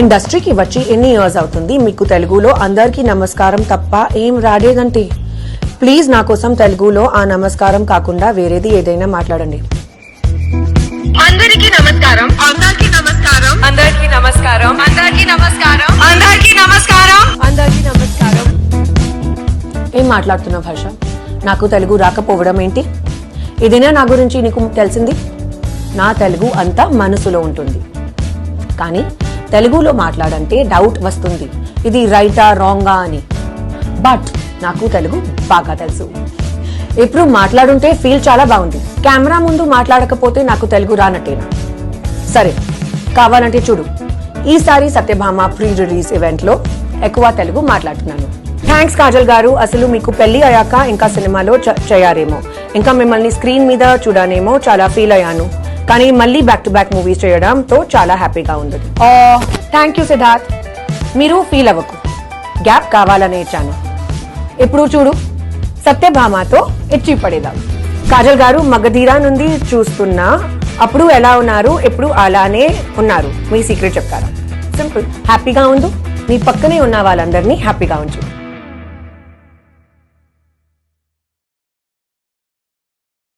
ఇండస్ట్రీకి వచ్చి ఎన్ని ఇయర్స్ అవుతుంది, మీకు తెలుగులో అందరికీ నమస్కారం తప్ప ఏం రాలేదంటే ప్లీజ్ నా కోసం తెలుగులో ఆ నమస్కారం కాకుండా వేరేది ఏదైనా మాట్లాడండి. అందరికీ నమస్కారం. అందరికీ నమస్కారం. అందరికీ నమస్కారం. అందరికీ నమస్కారం. అందరికీ నమస్కారం. అందరికీ నమస్కారం. ఏం మాట్లాడుతున్నావు హర్ష? నాకు తెలుగు రాకపోవడం ఏంటి? ఇదేనా నా గురించి నీకు తెలిసింది? నా తెలుగు అంతా మనసులో ఉంటుంది, కానీ తెలుగులో మాట్లాడంటే డౌట్ వస్తుంది, ఇది రైటా రాంగా అని. బట్ నాకు తెలుగు బాగా తెలుసు. ఇప్పుడు మాట్లాడుంటే ఫీల్ చాలా బాగుంది. కెమెరా ముందు మాట్లాడకపోతే నాకు తెలుగు రానట్టేనా? సరే, కావాలంటే చూడు, ఈసారి సత్యభామ ప్రీ రిలీజ్ ఈవెంట్ లో ఎక్కువ తెలుగు మాట్లాడుతున్నాను. థ్యాంక్స్ కాజల్ గారు. అసలు మీకు పెళ్లి అయ్యాక ఇంకా సినిమాలో చేయారేమో, ఇంకా మిమ్మల్ని స్క్రీన్ మీద చూడనేమో చాలా ఫీల్ అయ్యాను, కానీ మళ్ళీ బ్యాక్ టు బ్యాక్ మూవీస్ చేయడంతో చాలా హ్యాపీగా ఉంది. Thank you Siddharth. మీరు ఫీల్ అవ్వకు, గ్యాప్ కావాలనే ఇచ్చాను. ఇప్పుడు చూడు, సత్యభామతో ఇచ్చి పడేదాం. కాజల్ గారు మగధీరా నుండి చూస్తున్నా, అప్పుడు ఎలా ఉన్నారు, ఇప్పుడు అలానే ఉన్నారు. మీ సీక్రెట్ చెప్తారా? సింపుల్, హ్యాపీగా ఉండు, నీ పక్కనే ఉన్న వాళ్ళందరినీ హ్యాపీగా ఉంచు.